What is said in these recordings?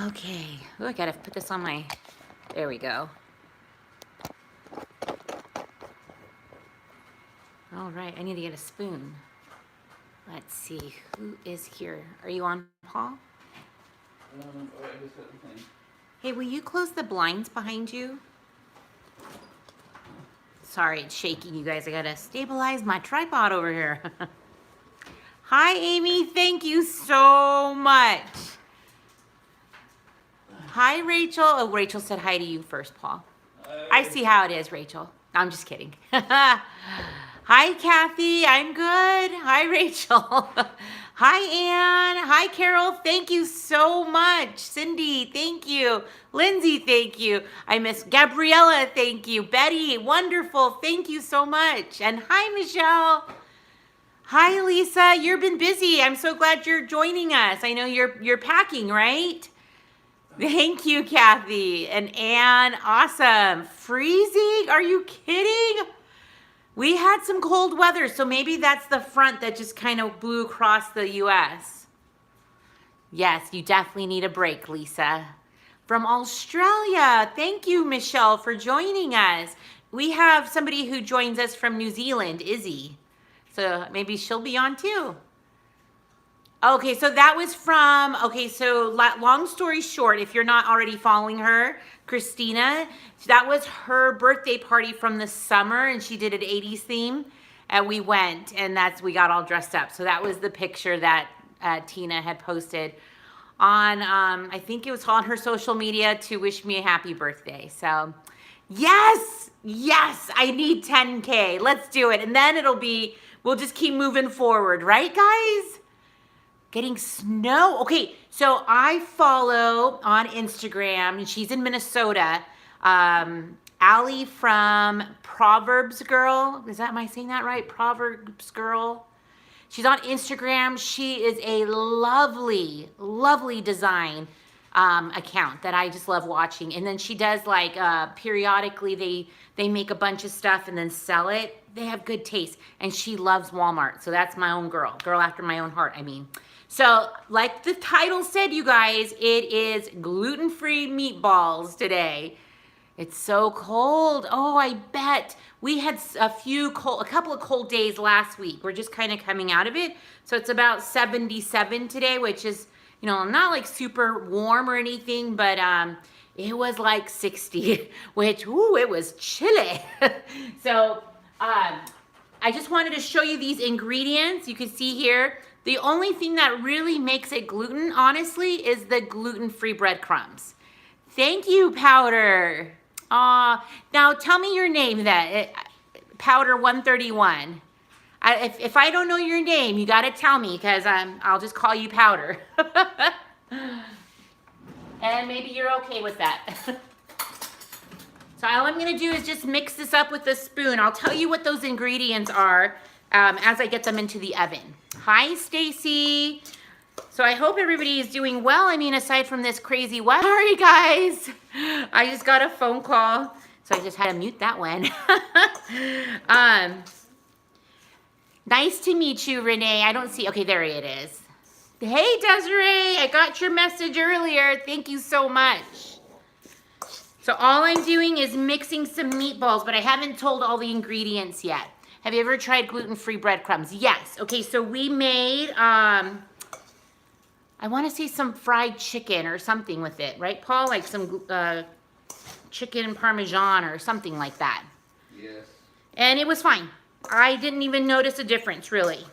Okay. Oh, I gotta put this on my, there we go. All right, I need to get a spoon. Let's see, who is here? Are you on, Paul? I just got the thing. Hey, will you close the blinds behind you? Sorry, it's shaking, you guys. I gotta stabilize my tripod over here. Hi, Amy. Thank you so much. Hi, Rachel. Oh, Rachel said hi to you first, Paul. I see how it is, Rachel. I'm just kidding. Hi, Kathy. I'm good. Hi, Rachel. Hi, Ann. Hi, Carol. Thank you so much. Cindy, thank you. Lindsay, thank you. I miss Gabriella. Thank you. Betty, wonderful. Thank you so much. And hi, Michelle. Hi, Lisa. You've been busy. I'm so glad you're joining us. I know you're packing, right? Thank you, Kathy. And Ann, awesome. Freezing? Are you kidding? We had some cold weather, so maybe that's the front that just kind of blew across the U.S. Yes, you definitely need a break, Lisa. From Australia, thank you, Michelle, for joining us. We have somebody who joins us from New Zealand, Izzy. So maybe she'll be on too. Okay, so that was from, okay, so long story short, if you're not already following her, Christina, that was her birthday party from the summer, and she did an 80s theme, and we went, and we got all dressed up. So that was the picture that Tina had posted on, I think it was on her social media to wish me a happy birthday. So yes, I need 10K. Let's do it. And then we'll just keep moving forward, right, guys? Getting snow. Okay, so I follow on Instagram, and she's in Minnesota. Allie from Proverbs Girl. Am I saying that right? Proverbs Girl. She's on Instagram. She is a lovely, lovely design account that I just love watching. And then she does like periodically they make a bunch of stuff and then sell it. They have good taste, and she loves Walmart. So that's my own girl after my own heart. I mean. So like the title said, you guys, it is gluten-free meatballs today. It's so cold. Oh, I bet. We had a couple of cold days last week. We're just kind of coming out of it. So it's about 77 today, which is, you know, not like super warm or anything, but it was like 60, which, ooh, it was chilly. So I just wanted to show you these ingredients. You can see here, the only thing that really makes it gluten, honestly, is the gluten-free breadcrumbs. Thank you, Powder. Now tell me your name, Powder 131. If I don't know your name, you gotta tell me, because I'll just call you Powder. And maybe you're okay with that. So all I'm gonna do is just mix this up with a spoon. I'll tell you what those ingredients are as I get them into the oven. Hi, Stacy. So I hope everybody is doing well. I mean, aside from this crazy weather. Sorry, guys. I just got a phone call, so I just had to mute that one. Nice to meet you, Renee. I don't see, okay, there it is. Hey, Desiree, I got your message earlier. Thank you so much. So all I'm doing is mixing some meatballs, but I haven't told all the ingredients yet. Have you ever tried gluten-free breadcrumbs? Yes. Okay, so we made, I want to say some fried chicken or something with it, right, Paul? Like some chicken parmesan or something like that. Yes. And it was fine. I didn't even notice a difference, really.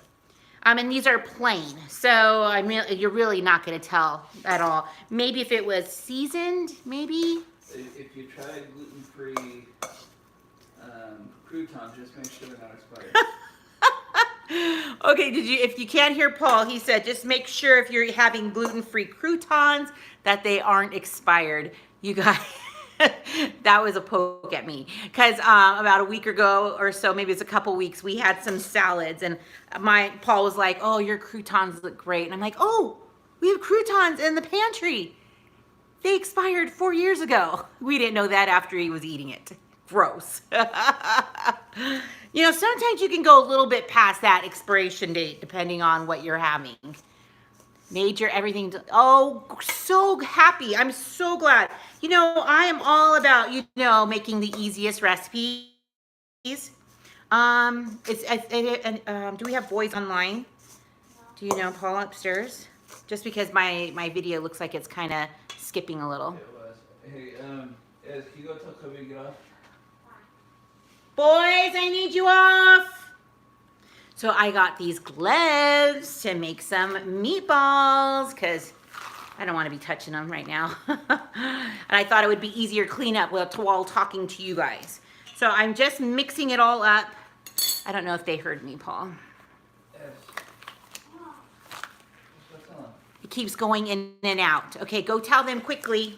And these are plain, so you're really not going to tell at all. Maybe if it was seasoned, maybe. If you tried gluten-free croutons, just make sure they're not expired. Okay, if you can't hear Paul, he said just make sure if you're having gluten-free croutons that they aren't expired. You guys, that was a poke at me, because about a week ago or so, maybe it's a couple weeks, we had some salads, and Paul was like, oh, your croutons look great. And I'm like, oh, we have croutons in the pantry. They expired 4 years ago. We didn't know that after he was eating it. Gross. You know, sometimes you can go a little bit past that expiration date depending on what you're having. Major everything. Oh, so happy. I'm so glad. You know, I am all about, making the easiest recipes. Do we have boys online? Do you know, Paul, upstairs? Just because my video looks like it's kind of skipping a little. It was. Hey, Ez, can you go tell Kobe to get off? Boys, I need you off. So I got these gloves to make some meatballs because I don't want to be touching them right now. And I thought it would be easier clean up while talking to you guys. So I'm just mixing it all up. I don't know if they heard me, Paul. Ez. What's on? It keeps going in and out. Okay, go tell them quickly.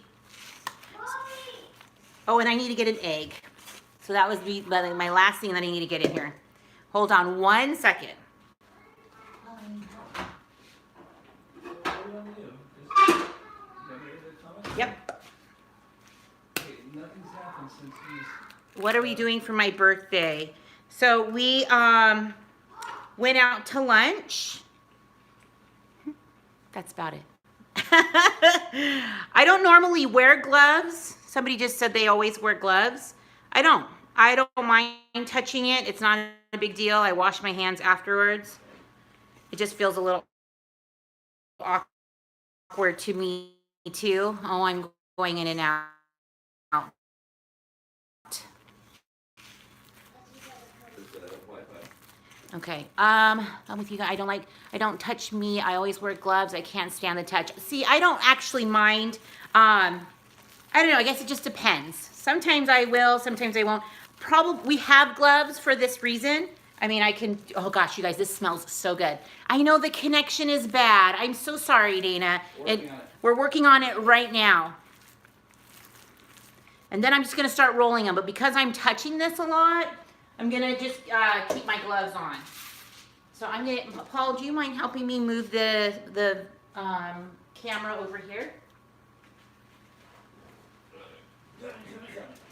Oh, and I need to get an egg. So that was my last thing that I need to get in here. Hold on 1 second. What do you want to do? Just, you want me to comment? Yep. Hey, nothing's happened since he's... What are we doing for my birthday? So we went out to lunch. That's about it. I don't normally wear gloves. Somebody just said they always wear gloves. I don't mind touching it. It's not a big deal. I wash my hands afterwards. It just feels a little awkward to me too. Oh, I'm going in and out. Okay, I'm with you guys. I don't touch meat. I always wear gloves. I can't stand the touch. See, I don't actually mind. I don't know. I guess it just depends. Sometimes I will, sometimes I won't. Probably, we have gloves for this reason. I mean, I can, oh gosh, you guys, this smells so good. I know the connection is bad. I'm so sorry, Dana. We're working on it right now. And then I'm just gonna start rolling them. But because I'm touching this a lot, I'm gonna just keep my gloves on. So I'm gonna, Paul, do you mind helping me move the camera over here?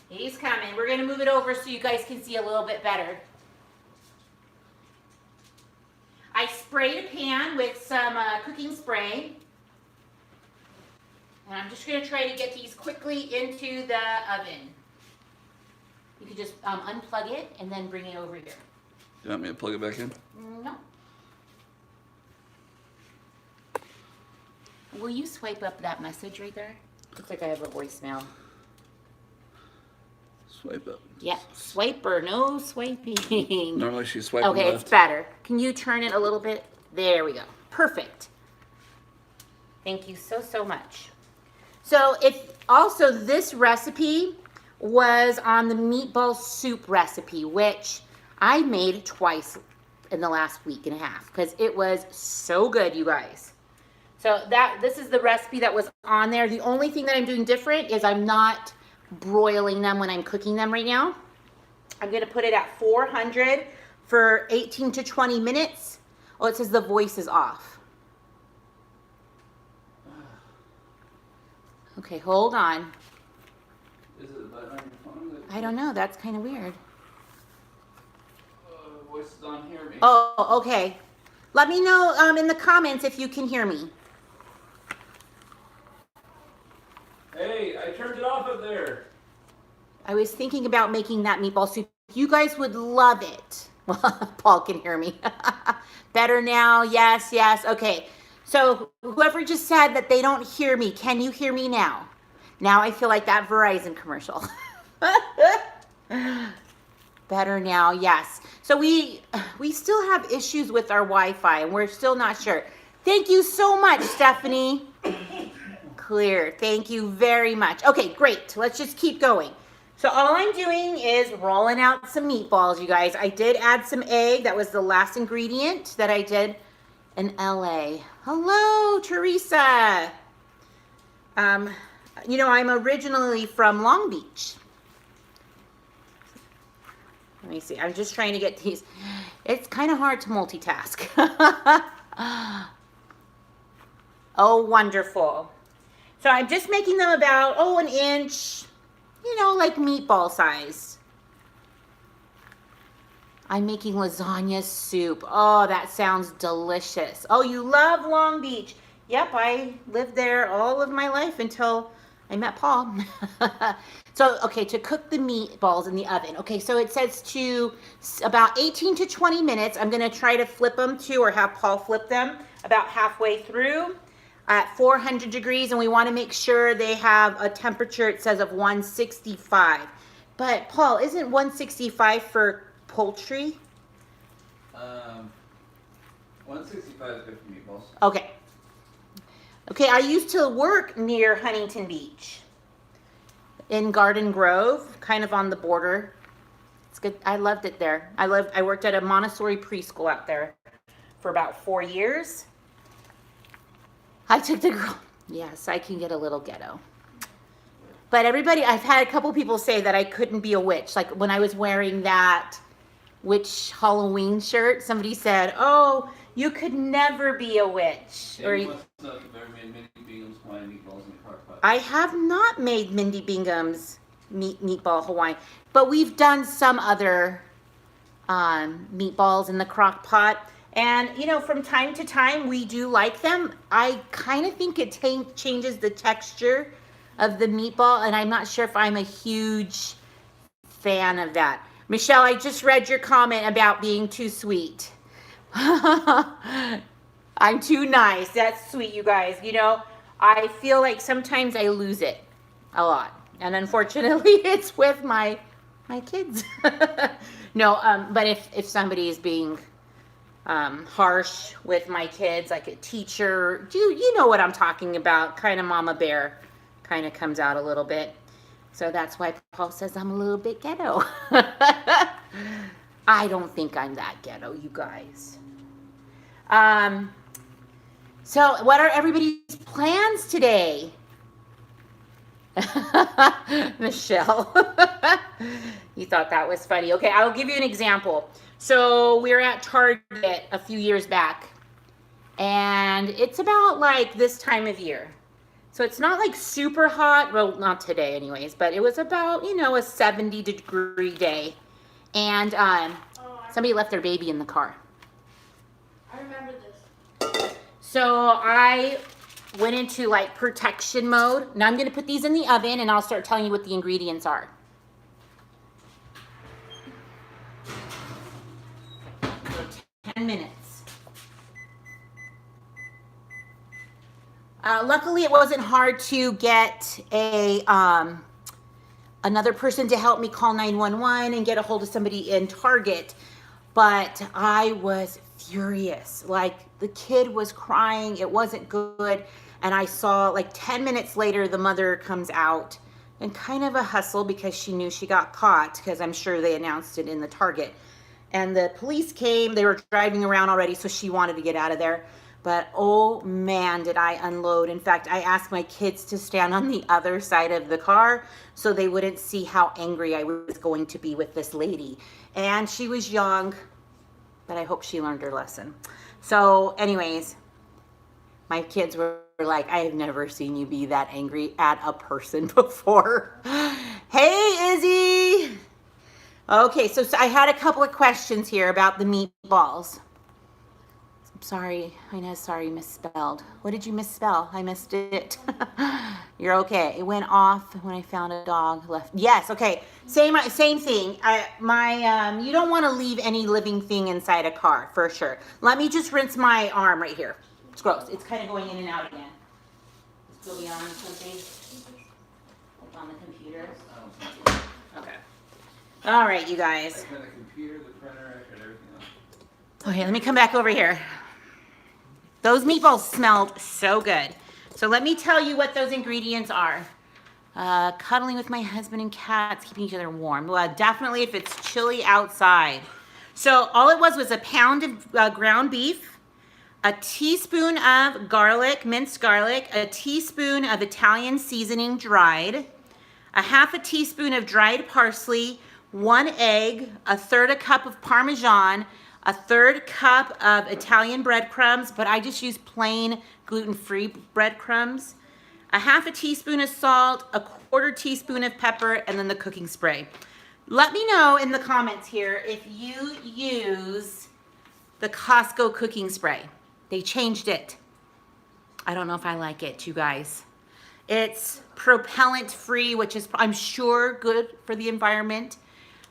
He's coming. We're gonna move it over so you guys can see a little bit better. I sprayed a pan with some cooking spray. And I'm just gonna try to get these quickly into the oven. You can just unplug it and then bring it over here. You want me to plug it back in? No. Will you swipe up that message right there? Looks like I have a voicemail. Swipe up. Yeah, swiper, no swiping. Normally she's swiping okay, left. it's better. Can you turn it a little bit? There we go. Perfect. Thank you so much. So also this recipe was on the meatball soup recipe, which I made twice in the last week and a half because it was so good, you guys. So this is the recipe that was on there. The only thing that I'm doing different is I'm not broiling them when I'm cooking them right now. I'm gonna put it at 400 for 18 to 20 minutes. Oh, it says the voice is off. Okay, hold on. Is it a button on your phone? I don't know, that's kind of weird. Voice is on here, maybe. Oh, okay. Let me know in the comments if you can hear me. Hey, I turned it off up there. I was thinking about making that meatball soup. You guys would love it. Paul can hear me. Better now, yes. Okay, so whoever just said that they don't hear me, can you hear me now? Now I feel like that Verizon commercial. Better now, yes. So we still have issues with our Wi-Fi and we're still not sure. Thank you so much, Stephanie. Clear, thank you very much. Okay, great, let's just keep going. So all I'm doing is rolling out some meatballs, you guys. I did add some egg. That was the last ingredient that I did in LA. Hello, Teresa. You know, I'm originally from Long Beach. Let me see. I'm just trying to get these. It's kind of hard to multitask. Oh, wonderful. So I'm just making them about, an inch, you know, like meatball size. I'm making lasagna soup. Oh, that sounds delicious. Oh, you love Long Beach. Yep, I lived there all of my life until I met Paul. So, okay, to cook the meatballs in the oven. Okay, so it says to about 18 to 20 minutes. I'm going to try to flip them to, or have Paul flip them about halfway through at 400 degrees. And we want to make sure they have a temperature, it says, of 165. But, Paul, isn't 165 for poultry? 165 is good for meatballs. Okay. Okay, I used to work near Huntington Beach in Garden Grove, kind of on the border. It's good. I loved it there. I worked at a Montessori preschool out there for about 4 years. I took the girl. Yes, I can get a little ghetto. But everybody, I've had a couple people say that I couldn't be a witch. Like when I was wearing that witch Halloween shirt, somebody said, "Oh, you could never be a witch." Yeah, you must not have ever made Mindy Bingham's Hawaiian meatballs in the crock pot. I have not made Mindy Bingham's meatball Hawaiian, but we've done some other meatballs in the crock pot. And, you know, from time to time, we do like them. I kind of think it changes the texture of the meatball, and I'm not sure if I'm a huge fan of that. Michelle, I just read your comment about being too sweet. I'm too nice. That's sweet, you guys. You know, I feel like sometimes I lose it a lot. And unfortunately, it's with my kids. No, but if somebody is being harsh with my kids, like a teacher, you know what I'm talking about, kind of mama bear kind of comes out a little bit. So that's why Paul says I'm a little bit ghetto. I don't think I'm that ghetto, you guys. So what are everybody's plans today? Michelle, you thought that was funny. Okay, I'll give you an example. So we were at Target a few years back, and it's about like this time of year. So it's not like super hot, well, not today anyways, but it was about, you know, a 70-degree day. And somebody left their baby in the car. I remember this. So I went into like protection mode. Now I'm going to put these in the oven and I'll start telling you what the ingredients are. So 10 minutes. Luckily, it wasn't hard to get another person to help me call 911 and get a hold of somebody in Target. But I was furious. Like, the kid was crying. It wasn't good. And I saw, like, 10 minutes later, the mother comes out in kind of a hustle because she knew she got caught, because I'm sure they announced it in the Target. And the police came. They were driving around already, so she wanted to get out of there. But oh man, did I unload. In fact, I asked my kids to stand on the other side of the car so they wouldn't see how angry I was going to be with this lady. And she was young, but I hope she learned her lesson. So anyways, my kids were like, I have never seen you be that angry at a person before. Hey, Izzy. Okay, so I had a couple of questions here about the meatballs. Sorry, Ines, sorry, misspelled. What did you misspell? I missed it. You're okay. It went off when I found a dog left. Yes, okay. Same thing. You don't want to leave any living thing inside a car, for sure. Let me just rinse my arm right here. It's gross. It's kind of going in and out again. Let's go beyond something. On the computer. Okay. All right, you guys. I got the computer, the printer, I got everything else. Okay, let me come back over here. Those meatballs smelled so good. So let me tell you what those ingredients are. Cuddling with my husband and cats, keeping each other warm. Well, definitely if it's chilly outside. So all it was a pound of ground beef, a teaspoon of garlic, minced garlic, a teaspoon of Italian seasoning dried, a half a teaspoon of dried parsley, 1 egg, a third a cup of Parmesan, a third cup of Italian breadcrumbs, but I just use plain gluten-free breadcrumbs, a half a teaspoon of salt, a quarter teaspoon of pepper, and then the cooking spray. Let me know in the comments here if you use the Costco cooking spray. They changed it. I don't know if I like it, you guys. It's propellant free, which is, I'm sure, good for the environment,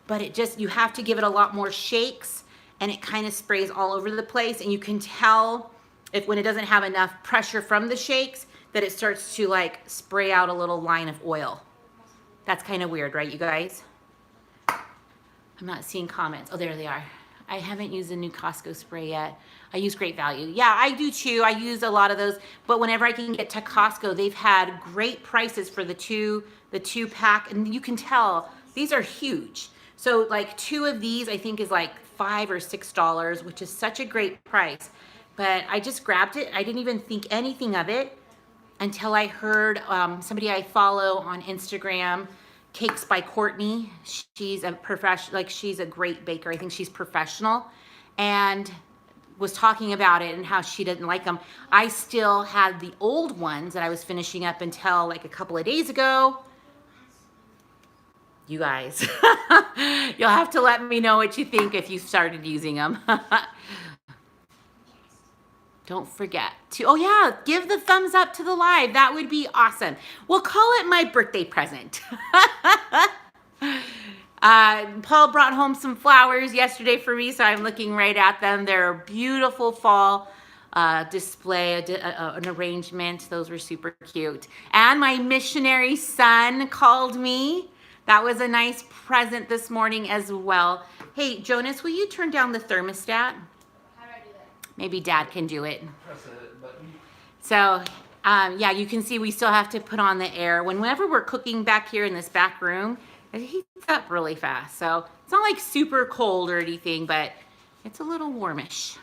but it just, you have to give it a lot more shakes, and it kind of sprays all over the place, and you can tell if when it doesn't have enough pressure from the shakes that it starts to like spray out a little line of oil. That's kind of weird, right, you guys? I'm not seeing comments. Oh, there they are. I haven't used a new Costco spray yet. I use Great Value. Yeah, I do too. I use a lot of those, but whenever I can get to Costco, they've had great prices for the two pack, and you can tell these are huge. So like 2 of these I think is like $5 or $6, which is such a great price. But I just grabbed it. I didn't even think anything of it until I heard somebody I follow on Instagram, Cakes by Courtney. She's a professional, like she's a great baker. I think she's professional, and was talking about it and how she didn't like them. I still had the old ones that I was finishing up until like a couple of days ago. You guys, you'll have to let me know what you think if you started using them. Don't forget to, oh yeah, give the thumbs up to the live. That would be awesome. We'll call it my birthday present. Paul brought home some flowers yesterday for me, so I'm looking right at them. They're a beautiful fall display, an arrangement. Those were super cute. And my missionary son called me. That was a nice present this morning as well. Hey, Jonas, will you turn down the thermostat? How do I do that? Maybe Dad can do it. Press a button. So, yeah, you can see we still have to put on the air. Whenever we're cooking back here in this back room, it heats up really fast. So it's not like super cold or anything, but it's a little warmish.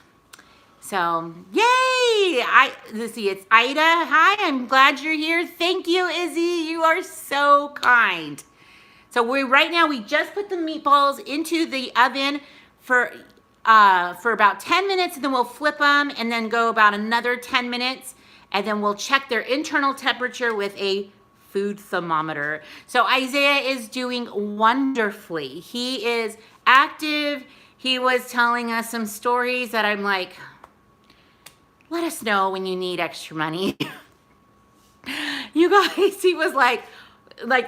So, yay! Let's see, it's Ida. Hi, I'm glad you're here. Thank you, Izzy. You are so kind. So right now we just put the meatballs into the oven for about 10 minutes, and then we'll flip them and then go about another 10 minutes, and then we'll check their internal temperature with a food thermometer. So Isaiah is doing wonderfully. He is active. He was telling us some stories that I'm like, let us know when you need extra money. You guys, he was like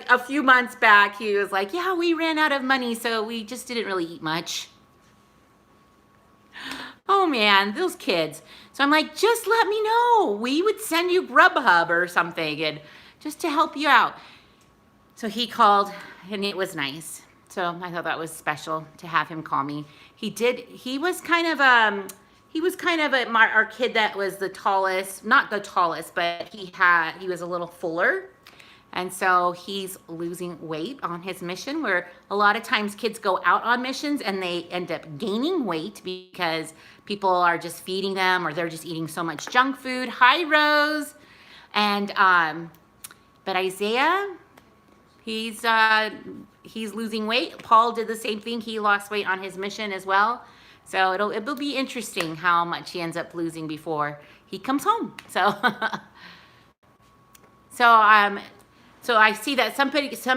a few months back, he was like, yeah, we ran out of money, so we just didn't really eat much. Oh man, those kids. So I'm like, just let me know. We would send you Grubhub or something, and just to help you out. So he called, and it was nice. So I thought that was special to have him call me. He was kind of our kid that was the tallest, not the tallest, but he was a little fuller. And so he's losing weight on his mission, where a lot of times kids go out on missions and they end up gaining weight because people are just feeding them, or they're just eating so much junk food. Hi, Rose. And, but Isaiah, he's losing weight. Paul did the same thing. He lost weight on his mission as well. So it'll be interesting how much he ends up losing before he comes home. So, so I see that some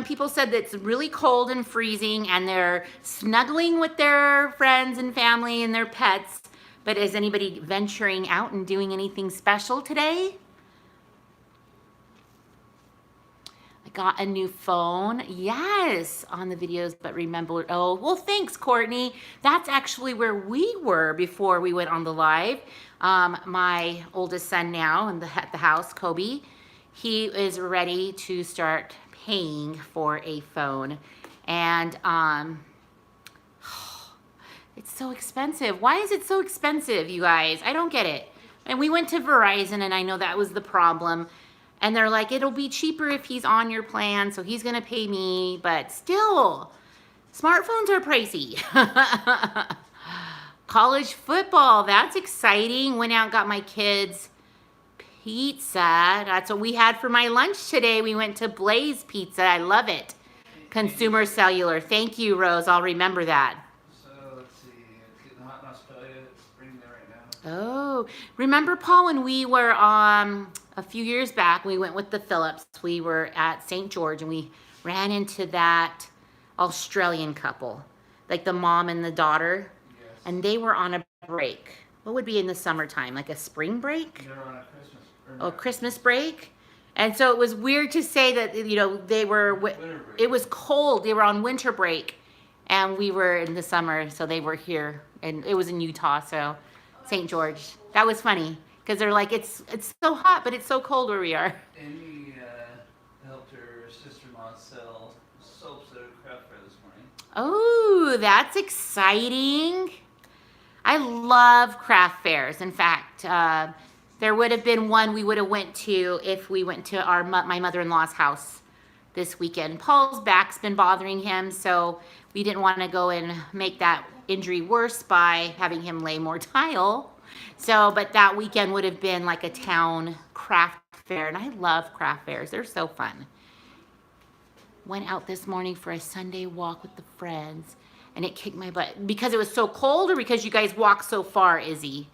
people said that it's really cold and freezing, and they're snuggling with their friends and family and their pets. But is anybody venturing out and doing anything special today? I got a new phone. Yes, on the videos, but remember, oh, well, thanks, Courtney. That's actually where we were before we went on the live. My oldest son now at the house, Kobe, he is ready to start paying for a phone. And it's so expensive. Why is it so expensive, you guys? I don't get it. And we went to Verizon, and I know that was the problem. And they're like, it'll be cheaper if he's on your plan, so he's gonna pay me. But still, smartphones are pricey. College football, that's exciting. Went out and got my kids pizza. That's what we had for my lunch today. We went to Blaze Pizza. I love it. Consumer Cellular. Thank you, Rose. I'll remember that. So let's see. It's getting hot in Australia. It's spring there right now. Oh, remember, Paul, when we were a few years back, we went with the Phillips. We were at St. George, and we ran into that Australian couple, like the mom and the daughter. Yes. And they were on a break. What would be in the summertime, like a spring break? They're on a Christmas. Christmas break. And so it was weird to say that, you know, they were, it was cold. They were on winter break and we were in the summer. So they were here and it was in Utah. So St. George. That was funny because they're like, it's so hot, but it's so cold where we are. Amy helped her sister-in-law sell soaps at a craft fair this morning. Oh, that's exciting. I love craft fairs. In fact, there would have been one we would have went to if we went to my mother-in-law's house this weekend. Paul's back's been bothering him, so we didn't want to go and make that injury worse by having him lay more tile. So, but that weekend would have been like a town craft fair, and I love craft fairs. They're so fun. Went out this morning for a Sunday walk with the friends, and it kicked my butt. Because it was so cold or because you guys walk so far, Izzy?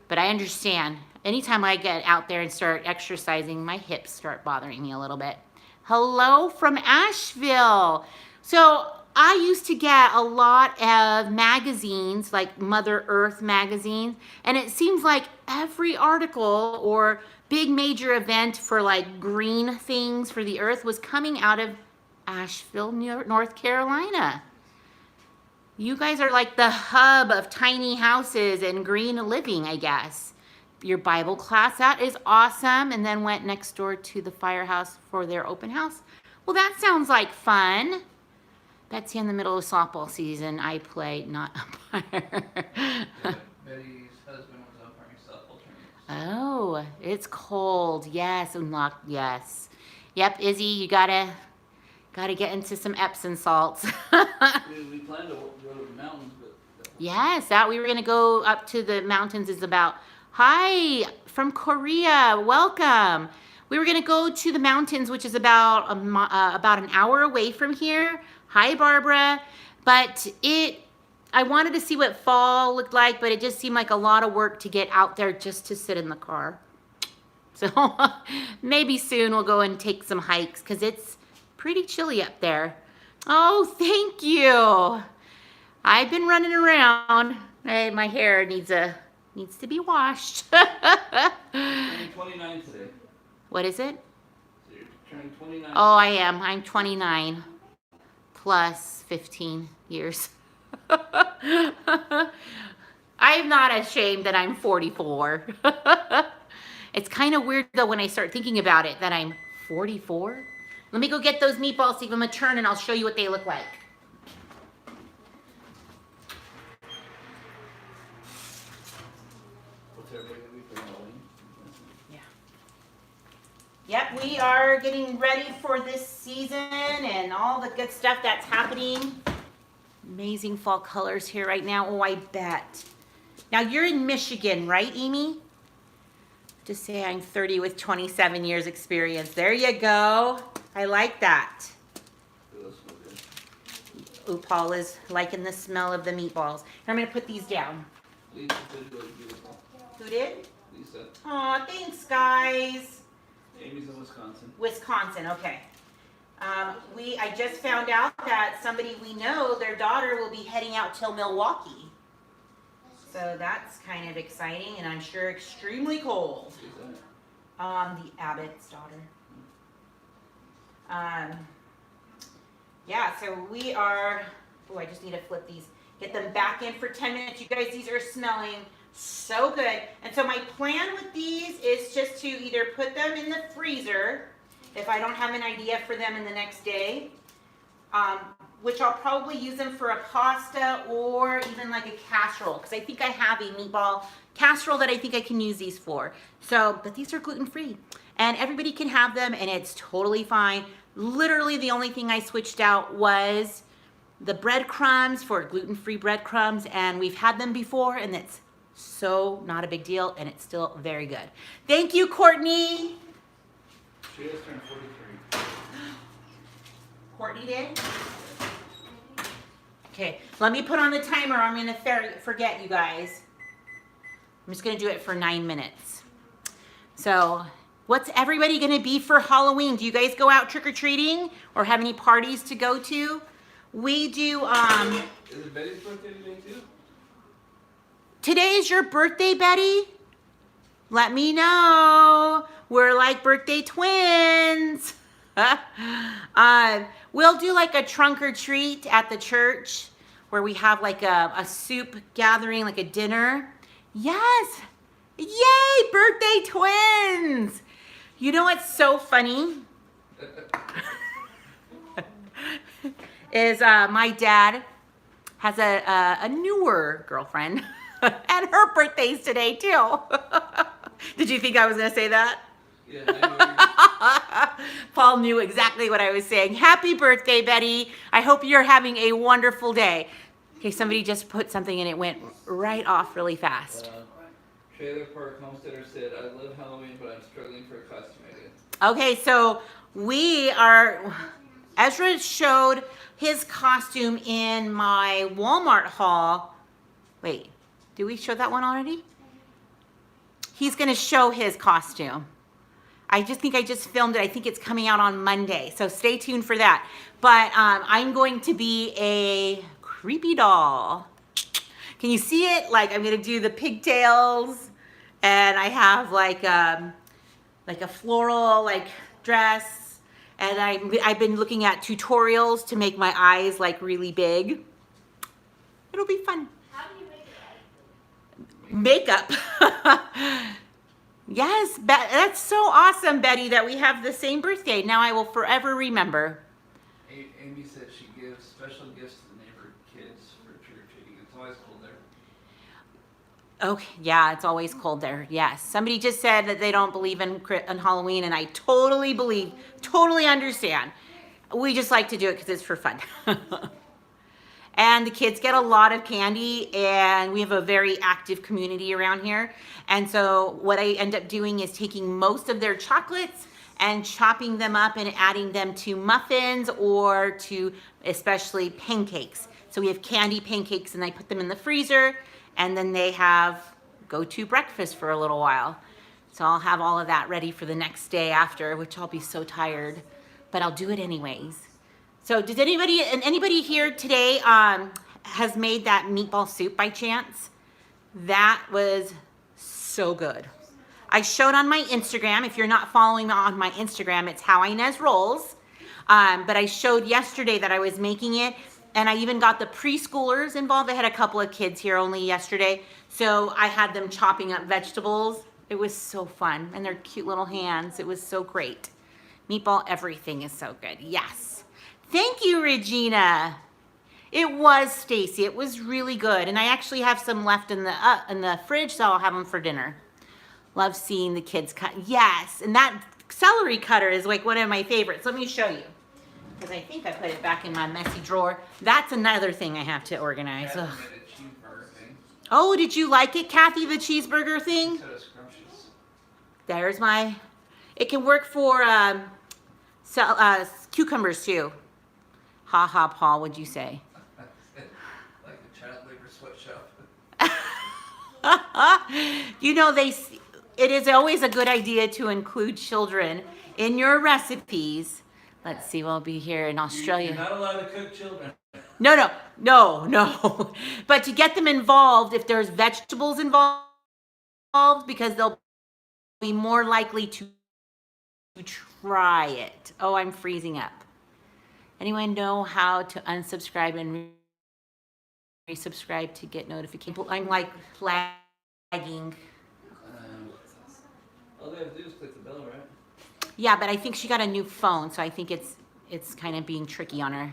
But I understand. Anytime I get out there and start exercising, my hips start bothering me a little bit. Hello from Asheville. So I used to get a lot of magazines, like Mother Earth magazines, and it seems like every article or big major event for like green things for the earth was coming out of Asheville, North Carolina. You guys are like the hub of tiny houses and green living, I guess. Your Bible class, that is awesome. And then went next door to the firehouse for their open house. Well, that sounds like fun. Betsy, in the middle of softball season, I play, not umpire. Betty's husband was umpiring softball tournaments. Oh, it's cold. Yes, yes. Yep, Izzy, you gotta get into some Epsom salts. We planned to go to the mountains, but Yes, that we were gonna go up to the mountains is about. Hi, from Korea, welcome. We were gonna go to the mountains, which is about an hour away from here. Hi, Barbara. But I wanted to see what fall looked like, but it just seemed like a lot of work to get out there just to sit in the car. So maybe soon we'll go and take some hikes because it's pretty chilly up there. Oh, thank you. I've been running around. Hey, my hair needs to be washed. turning 29 today. What is it? So you're turning 29. Oh, I am. I'm 29 plus 15 years. I'm not ashamed that I'm 44. It's kind of weird though when I start thinking about it that I'm 44. Let me go get those meatballs, give them a turn, and I'll show you what they look like. What's everybody gonna be for Halloween? Yeah. Yep, we are getting ready for this season and all the good stuff that's happening. Amazing fall colors here right now. Oh, I bet. Now you're in Michigan, right, Amy? Just say I'm 30 with 27 years experience. There you go. I like that. Those smell good. Ooh, Paul is liking the smell of the meatballs. Here, I'm gonna put these down. Lisa did really beautiful. Who did? Lisa. Aw, thanks, guys. Amy's in Wisconsin. Wisconsin, okay. I just found out that somebody we know, their daughter will be heading out till Milwaukee. So that's kind of exciting, and I'm sure extremely cold. Who's that? The Abbott's daughter. Yeah, so we are, oh, I just need to flip these, get them back in for 10 minutes. You guys, these are smelling so good. And so my plan with these is just to either put them in the freezer if I don't have an idea for them in the next day, which I'll probably use them for a pasta or even like a casserole, because I think I have a meatball casserole that I think I can use these for. So, but these are gluten-free and everybody can have them and it's totally fine. Literally the only thing I switched out was the breadcrumbs for gluten-free breadcrumbs, and we've had them before and it's so not a big deal and it's still very good. Thank you, Courtney. She just turned 43. Courtney did? Okay, let me put on the timer. I'm gonna forget, you guys. I'm just gonna do it for 9 minutes. So, what's everybody gonna be for Halloween? Do you guys go out trick-or-treating or have any parties to go to? We do, Is it Betty's birthday today too? Today is your birthday, Betty? Let me know. We're like birthday twins. We'll do like a trunk or treat at the church where we have like a soup gathering, like a dinner. Yes. Yay, birthday twins. You know what's so funny? Is my dad has a newer girlfriend and her birthday's today too. Did you think I was going to say that? Yeah, I know. Paul knew exactly what I was saying. Happy birthday, Betty. I hope you're having a wonderful day. Okay, somebody just put something and it went right off really fast. Trailer Park Homesteader said, I love Halloween, but I'm struggling for a costume idea. Okay, so we are, Ezra showed his costume in my Walmart haul. Wait, did we show that one already? He's gonna show his costume. I think I just filmed it. I think it's coming out on Monday, so stay tuned for that. But I'm going to be a creepy doll. Can you see it? Like I'm gonna do the pigtails, and I have like a floral like dress, and I've been looking at tutorials to make my eyes like really big. It'll be fun. How do you make your eyes big? Makeup. Yes, that's so awesome, Betty, that we have the same birthday. Now I will forever remember. Amy said she gives special gifts to the neighbor kids for trick-or-treating. It's always cold there. Okay, yeah, it's always cold there. Yes, somebody just said that they don't believe in Halloween, and I totally believe, totally understand. We just like to do it because it's for fun. And the kids get a lot of candy, and we have a very active community around here. And so what I end up doing is taking most of their chocolates and chopping them up and adding them to muffins or to especially pancakes. So we have candy pancakes, and I put them in the freezer, and then they have go-to breakfast for a little while. So I'll have all of that ready for the next day after, which I'll be so tired, but I'll do it anyways. So did anybody here today has made that meatball soup by chance? That was so good. I showed on my Instagram. If you're not following me on my Instagram, it's How Ines Rolls. But I showed yesterday that I was making it, and I even got the preschoolers involved. I had a couple of kids here only yesterday, so I had them chopping up vegetables. It was so fun, and their cute little hands. It was so great. Meatball everything is so good. Yes. Thank you, Regina. It was, Stacy. It was really good, and I actually have some left in the fridge, so I'll have them for dinner. Love seeing the kids cut. Yes, and that celery cutter is like one of my favorites. Let me show you, because I think I put it back in my messy drawer. That's another thing I have to organize. Kathy made a cheeseburger thing. Oh, did you like it, Kathy, the cheeseburger thing? She said it's scrumptious. There's my. It can work for cucumbers too. Ha ha, Paul, what'd you say? Like a child labor sweatshop. You know, it is always a good idea to include children in your recipes. Let's see, we'll be here in Australia. You're not allowed to cook children. No. But to get them involved, if there's vegetables involved, because they'll be more likely to try it. Oh, I'm freezing up. Anyone know how to unsubscribe and resubscribe to get notifications? I'm like lagging. All they have to do is click the bell, right? Yeah, but I think she got a new phone, so I think it's kind of being tricky on her.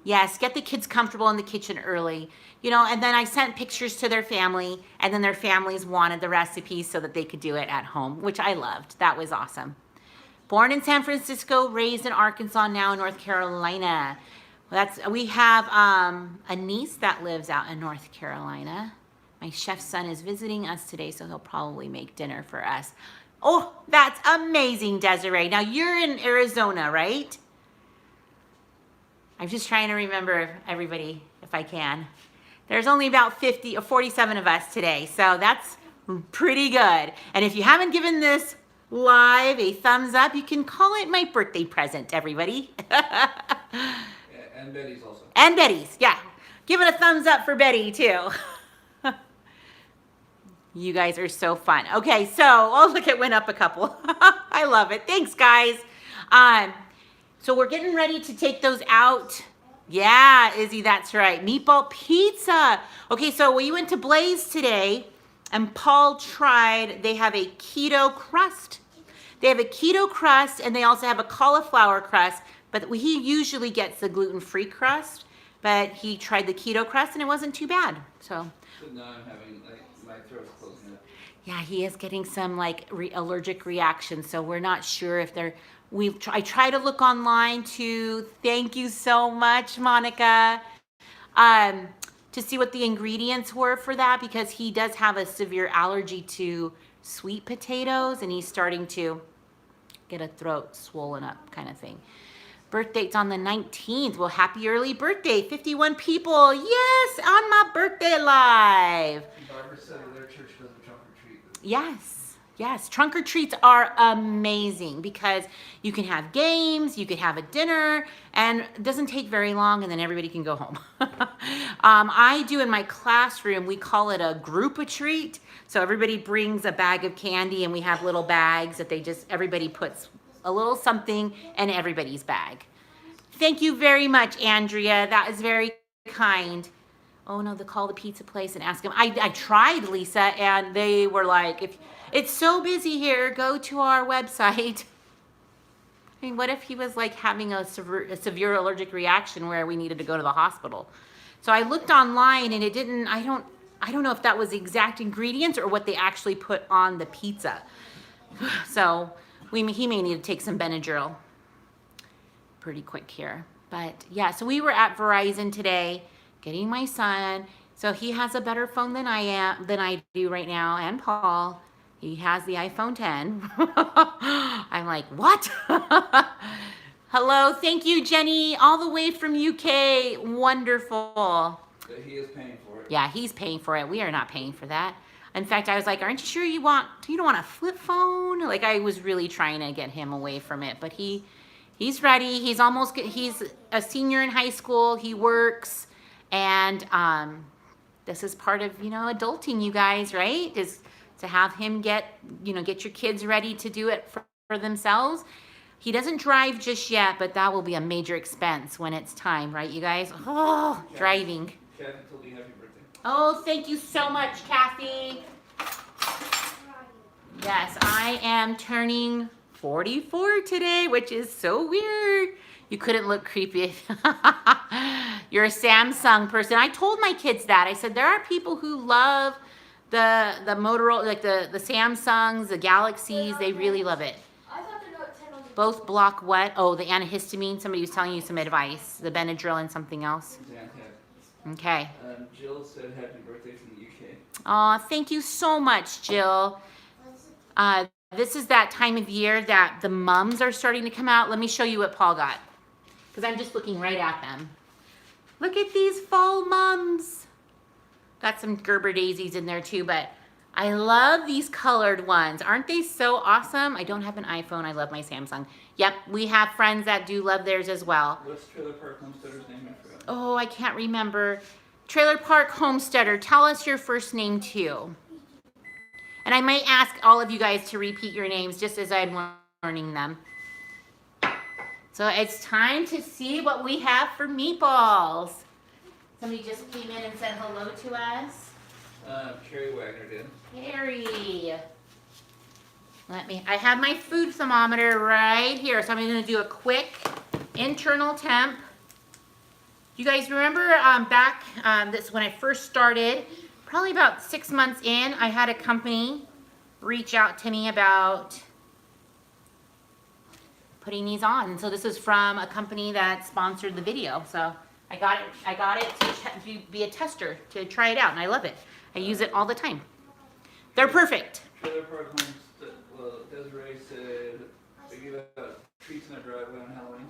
Yes, get the kids comfortable in the kitchen early. You know, and then I sent pictures to their family, and then their families wanted the recipes so that they could do it at home, which I loved. That was awesome. Born in San Francisco, raised in Arkansas, now in North Carolina. Well, we have a niece that lives out in North Carolina. My chef's son is visiting us today, so he'll probably make dinner for us. Oh, that's amazing, Desiree. Now, you're in Arizona, right? I'm just trying to remember everybody, if I can. There's only about 50 or 47 of us today, so that's pretty good. And if you haven't given this live a thumbs up, you can call it my birthday present, everybody. Yeah, and Betty's also. And Betty's, yeah. Give it a thumbs up for Betty, too. You guys are so fun. Okay, so, oh, look, it went up a couple. I love it. Thanks, guys. So we're getting ready to take those out. Yeah, Izzy, that's right. Meatball pizza. Okay, so we went to Blaze today, and Paul tried, they have a keto crust. They have a keto crust, and they also have a cauliflower crust, but he usually gets the gluten-free crust, but he tried the keto crust, and it wasn't too bad, so. But now I'm having, like, my throat's closing up. Yeah, he is getting some like allergic reactions, so we're not sure if they're. I try to look online too. Thank you so much, Monica, to see what the ingredients were for that, because he does have a severe allergy to sweet potatoes, and he's starting to get a throat swollen up kind of thing. Birthday's on the 19th. Well, happy early birthday, 51 people. Yes, on my birthday live. Barbara said their church does a trunk or treat. Yes, yes. Trunk or treats are amazing because you can have games, you can have a dinner, and it doesn't take very long, and then everybody can go home. I do in my classroom, we call it a group a treat. So everybody brings a bag of candy, and we have little bags that everybody puts a little something in everybody's bag. Thank you very much, Andrea. That is very kind. Oh no, they call the pizza place and ask them. I tried, Lisa, and they were like, if it's so busy here, go to our website. I mean, what if he was like having a severe allergic reaction where we needed to go to the hospital? So I looked online, and it didn't, I don't know if that was the exact ingredients or what they actually put on the pizza. So he may need to take some Benadryl pretty quick here. But yeah, so we were at Verizon today getting my son. So he has a better phone than I do right now, and Paul. He has the iPhone 10. I'm like, what? Hello, thank you, Jenny, all the way from UK. Wonderful. But he is paying for it. Yeah, he's paying for it. We are not paying for that. In fact, I was like, aren't you sure you don't want a flip phone? Like, I was really trying to get him away from it, but he's ready. He's a senior in high school. He works, and this is part of, adulting, you guys, right? Is to have him get your kids ready to do it for themselves. He doesn't drive just yet, but that will be a major expense when it's time, right, you guys? Oh, driving. Kathy told you happy birthday. Oh, thank you so much, Kathy. Yes, I am turning 44 today, which is so weird. You couldn't look creepy. You're a Samsung person. I told my kids that. I said, there are people who love the Motorola, like the Samsungs, the Galaxies. They really love it. Both block what? Oh, the antihistamine. Somebody was telling you some advice. The Benadryl and something else. Okay. Jill said happy birthday from the UK. Aw, thank you so much, Jill. This is that time of year that the mums are starting to come out. Let me show you what Paul got, because I'm just looking right at them. Look at these fall mums. Got some Gerber daisies in there too, but I love these colored ones. Aren't they so awesome? I don't have an iPhone. I love my Samsung. Yep, we have friends that do love theirs as well. What's Trailer Park Homesteader's name? I forgot. Oh, I can't remember. Trailer Park Homesteader, tell us your first name too. And I might ask all of you guys to repeat your names just as I'm learning them. So it's time to see what we have for meatballs. Somebody just came in and said hello to us. Carrie Wagner did. Carrie. I have my food thermometer right here. So I'm going to do a quick internal temp. You guys remember back when I first started, probably about 6 months in, I had a company reach out to me about putting these on. And so this is from a company that sponsored the video. So I got it to be a tester, to try it out, and I love it. I use it all the time. They're perfect. Trailer Park Homestead, well, Desiree said they give out treats in their driveway on Halloween.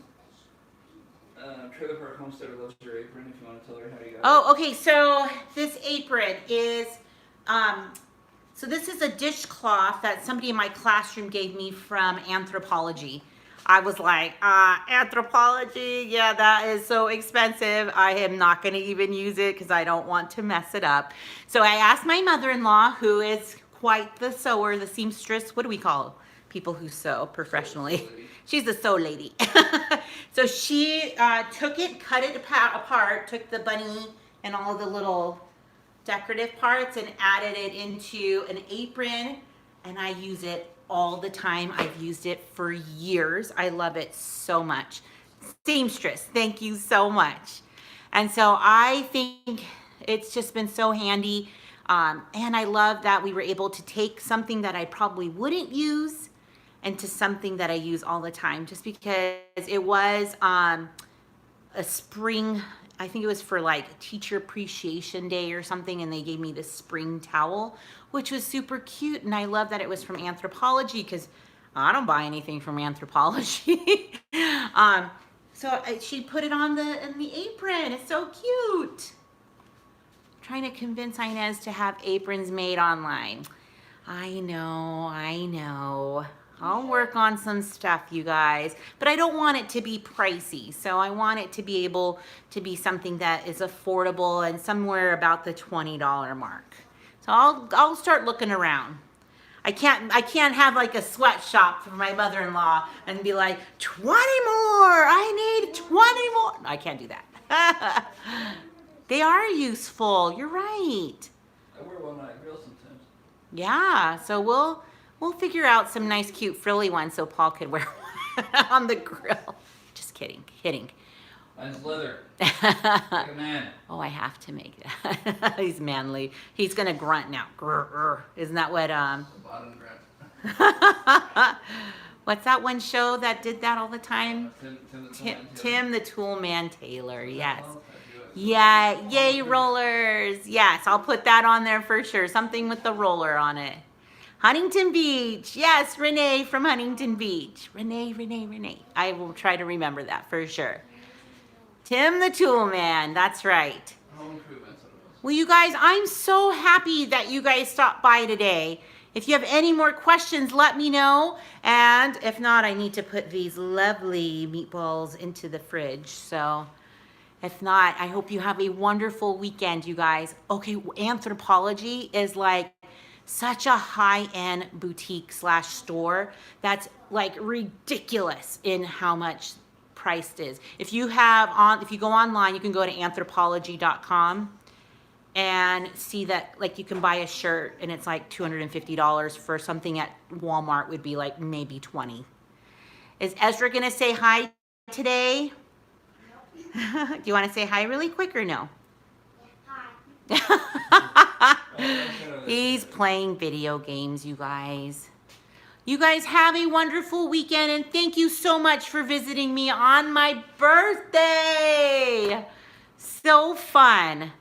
Trailer Park Homesteader loves your apron if you want to tell her how you got it. Oh, okay, so this apron is, so this is a dishcloth that somebody in my classroom gave me from anthropology. I was like, anthropology, yeah, that is so expensive. I am not going to even use it because I don't want to mess it up. So I asked my mother-in-law, who is quite the sewer, the seamstress. What do we call people who sew professionally? She's the sew lady. So she took it, cut it apart, took the bunny and all the little decorative parts and added it into an apron, and I use it all the time. I've used it for years. I love it so much. Seamstress, thank you so much. And so I think it's just been so handy. And I love that we were able to take something that I probably wouldn't use into something that I use all the time, just because it was a spring, I think it was for like Teacher Appreciation Day or something, and they gave me this spring towel, which was super cute. And I love that it was from Anthropologie, because I don't buy anything from Anthropologie. So she put it on in the apron. It's so cute. Trying to convince Ines to have aprons made online. I know. I'll work on some stuff, you guys, but I don't want it to be pricey. So I want it to be able to be something that is affordable and somewhere about the $20 mark. So I'll start looking around. I can't have like a sweatshop for my mother-in-law and be like, 20 more, I need 20 more. I can't do that. They are useful, you're right. I wear one on a grill sometimes. Yeah, so we'll figure out some nice cute frilly ones so Paul could wear one on the grill. Just kidding. Mine's leather. Like a man. Oh, I have to make that. He's manly. He's gonna grunt now. Grr, grr. Isn't that what Bottom grunt. what's that one show that did that all the time? Tim the Tool Man Taylor. Yes. Well, Yeah, yay rollers. Yes, I'll put that on there for sure. Something with the roller on it. Huntington Beach. Yes, Renee from Huntington Beach. Renee. I will try to remember that for sure. Tim the Tool Man. That's right. Home improvement, that's what it was. Well, you guys, I'm so happy that you guys stopped by today. If you have any more questions, let me know. And if not, I need to put these lovely meatballs into the fridge. So if not, I hope you have a wonderful weekend, you guys. Okay, Anthropologie is like such a high-end boutique / store that's like ridiculous in how much priced is. If you go online, you can go to anthropologie.com and see that like you can buy a shirt and it's like $250 for something at Walmart would be like maybe 20. Is Ezra gonna say hi today? Do you want to say hi really quick or no? Hi. He's playing video games, you guys. You guys have a wonderful weekend, and thank you so much for visiting me on my birthday. So fun.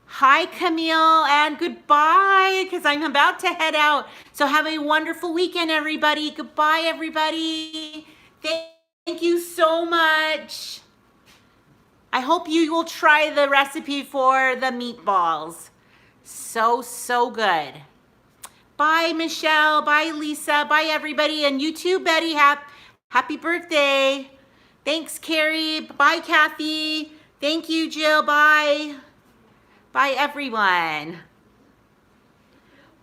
Hi, Camille, and goodbye, because I'm about to head out. So have a wonderful weekend, everybody. Goodbye, everybody. Thank you so much. I hope you will try the recipe for the meatballs. So good. Bye, Michelle. Bye, Lisa. Bye, everybody. And you too, Betty. Happy birthday. Thanks, Carrie. Bye, Kathy. Thank you, Jill. Bye. Bye, everyone.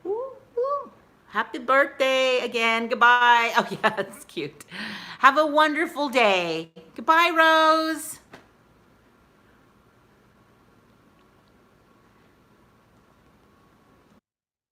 Woo, woo. Happy birthday again. Goodbye. Oh, yeah, that's cute. Have a wonderful day. Goodbye, Rose.